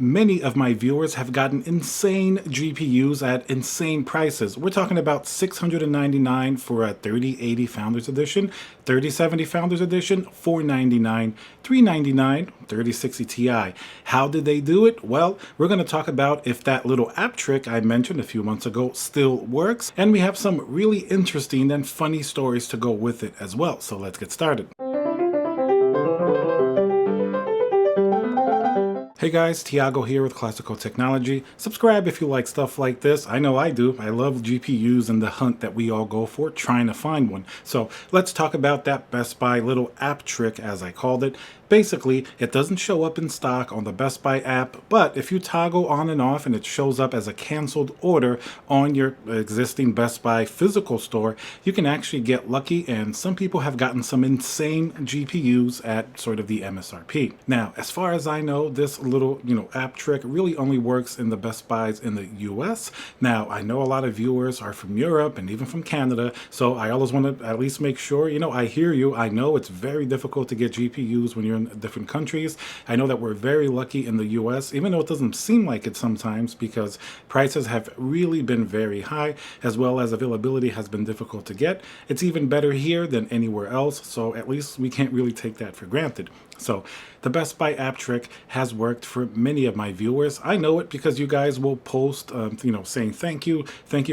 Many of my viewers have gotten insane GPUs at insane prices. We're talking about $699 for a 3080 Founders Edition, 3070 Founders Edition, $499, $399, 3060 Ti. How did they do it? Well, we're going to talk about if that little app trick I mentioned a few months ago still works, and we have some really interesting and funny stories to go with it as well. So let's get started. Hey guys, Tiago here with Classical Technology. Subscribe if you like stuff like this. I know I do. I love GPUs and the hunt that we all go for, trying to find one. So let's talk about that Best Buy little app trick, as I called it. Basically, it doesn't show up in stock on the Best Buy app, but if you toggle on and off and it shows up as a canceled order on your existing Best Buy physical store, you can actually get lucky, and some people have gotten some insane GPUs at sort of the MSRP. Now, as far as I know, this little app trick really only works in the Best Buys in the US. Now, I know a lot of viewers are from Europe and even from Canada, so I always want to at least make sure, I hear you. I know it's very difficult to get GPUs when you're in different countries. I know that we're very lucky in the US, even though it doesn't seem like it sometimes, because prices have really been very high, as well as availability has been difficult to get. It's even better here than anywhere else, so at least we can't really take that for granted. So the Best Buy app trick has worked for many of my viewers. I know it because you guys will post, saying thank you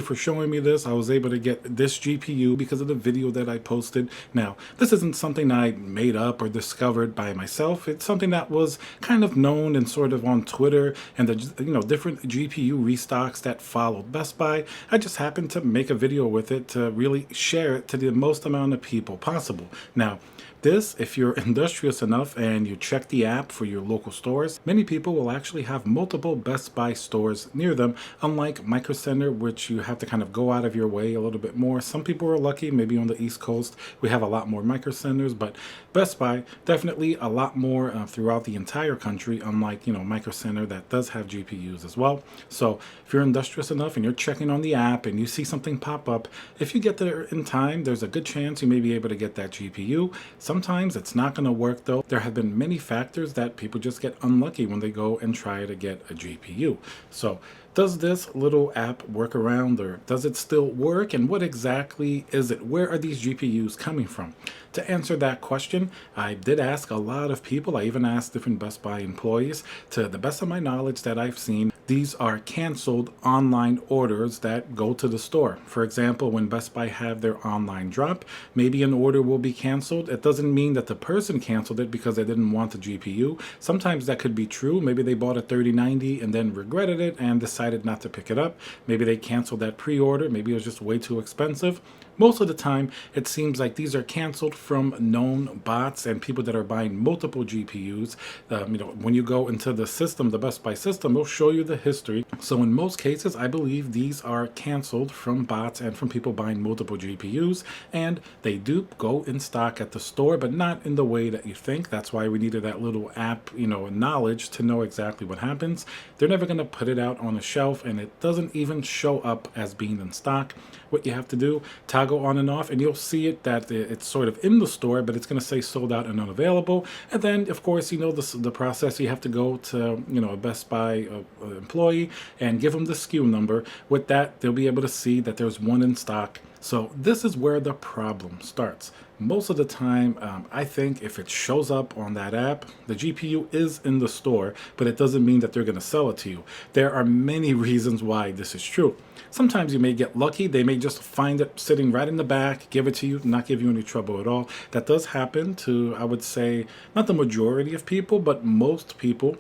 for showing me this. I was able to get this GPU because of the video that I posted. Now, this isn't something I made up or discovered by myself. It's something that was kind of known and sort of on Twitter and the different GPU restocks that followed Best Buy. I just happened to make a video with it to really share it to the most amount of people possible. Now, this, if you're industrious enough and you check the app for your local stores, many people will actually have multiple Best Buy stores near them, unlike Micro Center, which you have to kind of go out of your way a little bit more. Some people are lucky, maybe on the East Coast, we have a lot more Micro Centers, but Best Buy, definitely a lot more throughout the entire country, unlike, Micro Center that does have GPUs as well. So if you're industrious enough and you're checking on the app and you see something pop up, if you get there in time, there's a good chance you may be able to get that GPU. Sometimes it's not going to work though. There have been many factors that people just get unlucky when they go and try to get a GPU. So does this little app work around, or does it still work? And what exactly is it? Where are these GPUs coming from? To answer that question, I did ask a lot of people. I even asked different Best Buy employees. To the best of my knowledge that I've seen, these are canceled online orders that go to the store. For example, when Best Buy have their online drop, maybe an order will be canceled. It doesn't mean that the person canceled it because they didn't want the GPU. Sometimes that could be true. Maybe they bought a 3090 and then regretted it and decided not to pick it up. Maybe they canceled that pre-order. Maybe it was just way too expensive. Most of the time, it seems like these are canceled from known bots and people that are buying multiple GPUs. When you go into the system, the Best Buy system, it'll show you the history. So in most cases, I believe these are canceled from bots and from people buying multiple GPUs. And they do go in stock at the store, but not in the way that you think. That's why we needed that little app, knowledge to know exactly what happens. They're never going to put it out on a shelf, and it doesn't even show up as being in stock. What you have to do, toggle on and off, and you'll see it that it's sort of in the store, but it's going to say sold out and unavailable. And then, of course, the process. You have to go to a Best Buy employee and give them the SKU number. With that, they'll be able to see that there's one in stock. So this is where the problem starts. Most of the time, I think if it shows up on that app, the GPU is in the store, but it doesn't mean that they're going to sell it to you. There are many reasons why this is true. Sometimes you may get lucky. They may just find it sitting right in the back, give it to you, not give you any trouble at all. That does happen to, I would say, not the majority of people, but most people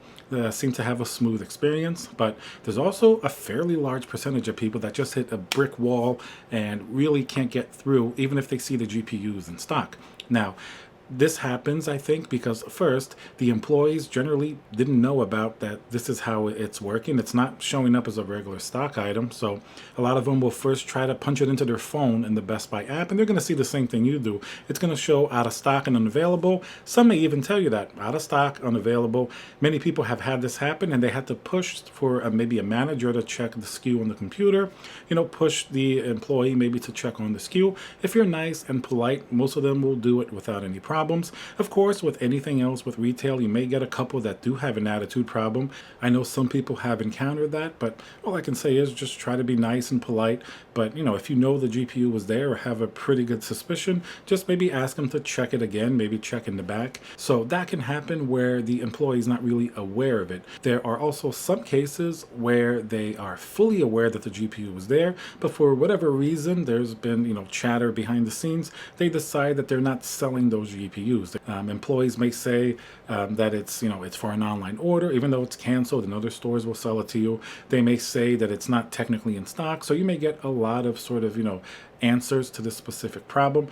seem to have a smooth experience. But there's also a fairly large percentage of people that just hit a brick wall and really can't get through, even if they see the GPUs in stock. Now, this happens, I think, because first, the employees generally didn't know about that this is how it's working. It's not showing up as a regular stock item. So a lot of them will first try to punch it into their phone in the Best Buy app, and they're going to see the same thing you do. It's going to show out of stock and unavailable. Some may even tell you that out of stock, unavailable. Many people have had this happen, and they had to push for maybe a manager to check the SKU on the computer, push the employee maybe to check on the SKU. If you're nice and polite, most of them will do it without any problem. problems. Of course, with anything else with retail, you may get a couple that do have an attitude problem. I know some people have encountered that, but all I can say is just try to be nice and polite. But if you know the GPU was there or have a pretty good suspicion, just maybe ask them to check it again, maybe check in the back. So that can happen where the employee is not really aware of it. There are also some cases where they are fully aware that the GPU was there, but for whatever reason, there's been chatter behind the scenes. They decide that they're not selling those GPUs. Employees may say that it's for an online order, even though it's canceled and other stores will sell it to you. They may say that it's not technically in stock, so you may get a lot of sort of answers to this specific problem.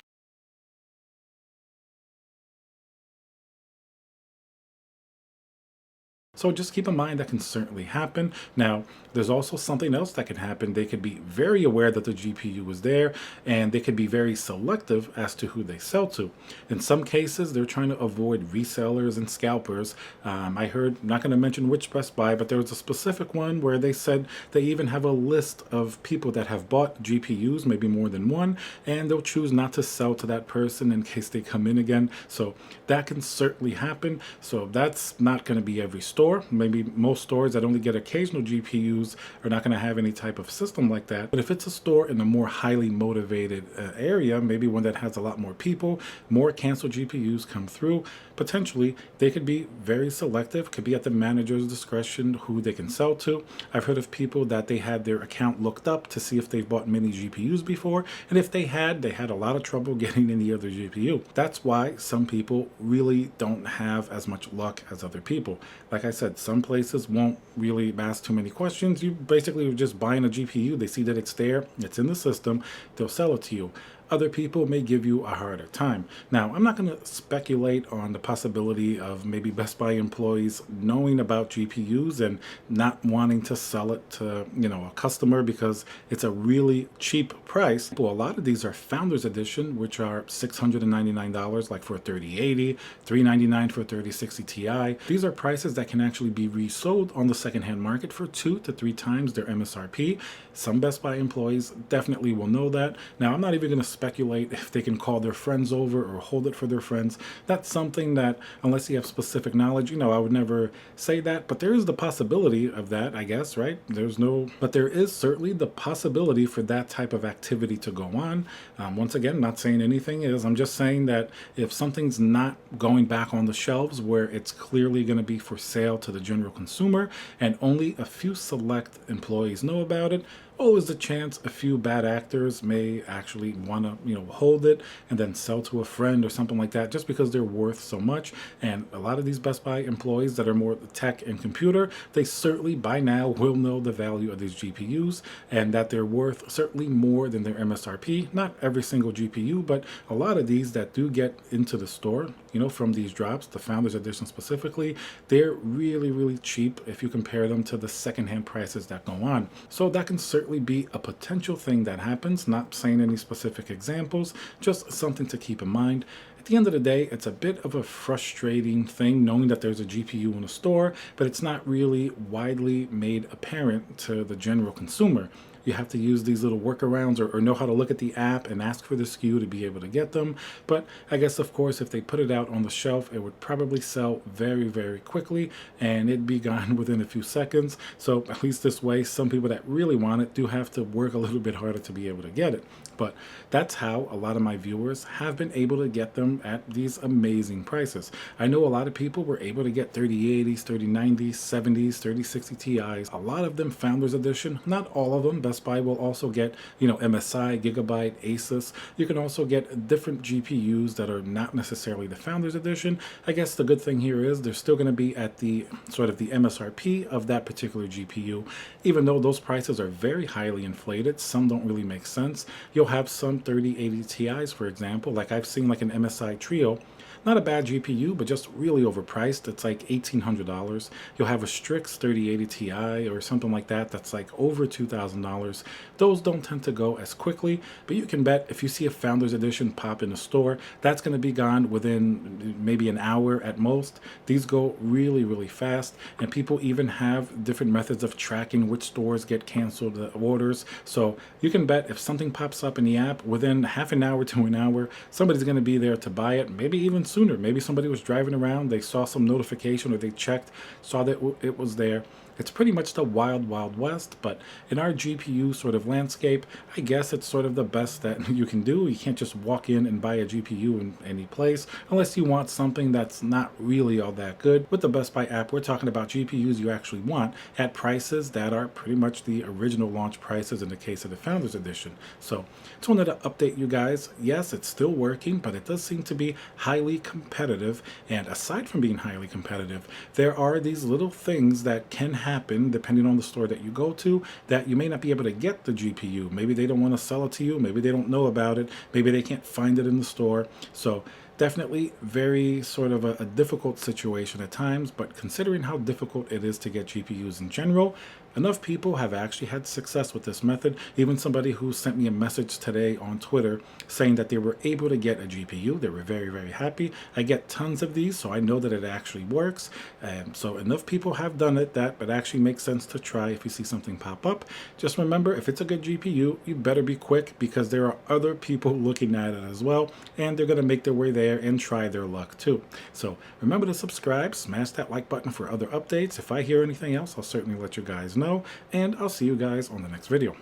So just keep in mind that can certainly happen. Now, there's also something else that can happen. They could be very aware that the GPU was there, and they could be very selective as to who they sell to. In some cases, they're trying to avoid resellers and scalpers. I heard, not going to mention which Best Buy, but there was a specific one where they said they even have a list of people that have bought GPUs, maybe more than one, and they'll choose not to sell to that person in case they come in again. So that can certainly happen. So that's not going to be every store. Maybe most stores that only get occasional GPUs are not going to have any type of system like that. But if it's a store in a more highly motivated area, maybe one that has a lot more people, more canceled GPUs come through, potentially they could be very selective, could be at the manager's discretion who they can sell to. I've heard of people that they had their account looked up to see if they've bought many GPUs before, and if they had a lot of trouble getting any other GPU. That's why some people really don't have as much luck as other people. Like I said, some places won't really ask too many questions. You basically are just buying a GPU. They see that it's there, it's in the system, they'll sell it to you. Other people may give you a harder time. Now, I'm not going to speculate on the possibility of maybe Best Buy employees knowing about GPUs and not wanting to sell it to, a customer because it's a really cheap price. Well, a lot of these are Founders Edition, which are $699, like for a 3080, $399 for a 3060 Ti. These are prices that can actually be resold on the secondhand market for 2 to 3 times their MSRP. Some Best Buy employees definitely will know that. Now, I'm not even going to speculate if they can call their friends over or hold it for their friends. That's something that, unless you have specific knowledge, I would never say that. But there is the possibility of that, I guess, right? But there is certainly the possibility for that type of activity to go on. Once again, not saying anything is. I'm just saying that if something's not going back on the shelves where it's clearly going to be for sale to the general consumer and only a few select employees know about it, always a chance a few bad actors may actually want to, hold it and then sell to a friend or something like that just because they're worth so much. And a lot of these Best Buy employees that are more tech and computer, they certainly by now will know the value of these GPUs and that they're worth certainly more than their MSRP. Not every single GPU, but a lot of these that do get into the store, from these drops, the Founders Edition specifically, they're really, really cheap if you compare them to the secondhand prices that go on. So that can certainly be a potential thing that happens, not saying any specific examples, just something to keep in mind. At the end of the day, it's a bit of a frustrating thing knowing that there's a GPU in a store, but it's not really widely made apparent to the general consumer. You have to use these little workarounds or know how to look at the app and ask for the SKU to be able to get them. But I guess, of course, if they put it out on the shelf, it would probably sell very, very quickly and it'd be gone within a few seconds. So at least this way, some people that really want it do have to work a little bit harder to be able to get it. But that's how a lot of my viewers have been able to get them at these amazing prices. I know a lot of people were able to get 3080s, 3090s, 70s, 3060 Ti's. A lot of them Founders Edition, not all of them. Best Buy will also get, MSI, Gigabyte, Asus. You can also get different GPUs that are not necessarily the Founders Edition. I guess the good thing here is they're still going to be at the sort of the MSRP of that particular GPU, even though those prices are very highly inflated. Some don't really make sense. You'll have some 3080 Ti's, for example, like I've seen like an MSI Trio. Not a bad GPU, but just really overpriced. It's like $1,800. You'll have a Strix 3080 Ti or something like that that's like over $2,000. Those don't tend to go as quickly, but you can bet if you see a Founders Edition pop in the store, that's going to be gone within maybe an hour at most. These go really, really fast, and people even have different methods of tracking which stores get canceled orders. So you can bet if something pops up in the app, within half an hour to an hour, somebody's going to be there to buy it, maybe even sooner. Maybe somebody was driving around, they saw some notification or they checked, saw that it was there. It's pretty much the wild, wild west, but in our GPU sort of landscape, I guess it's sort of the best that you can do. You can't just walk in and buy a GPU in any place unless you want something that's not really all that good. With the Best Buy app, we're talking about GPUs you actually want at prices that are pretty much the original launch prices in the case of the Founders Edition. So just wanted to update you guys. Yes, it's still working, but it does seem to be highly competitive. And aside from being highly competitive, there are these little things that can happen depending on the store that you go to that you may not be able to get the GPU. Maybe they don't want to sell it to you. Maybe they don't know about it. Maybe they can't find it in the store. So definitely very sort of a difficult situation at times, but considering how difficult it is to get GPUs in general, enough people have actually had success with this method. Even somebody who sent me a message today on Twitter saying that they were able to get a GPU. They were very, very happy. I get tons of these, so I know that it actually works. So enough people have done it that it actually makes sense to try if you see something pop up. Just remember, if it's a good GPU, you better be quick because there are other people looking at it as well, and they're going to make their way there and try their luck too. So remember to subscribe, smash that like button for other updates. If I hear anything else, I'll certainly let you guys know, and I'll see you guys on the next video.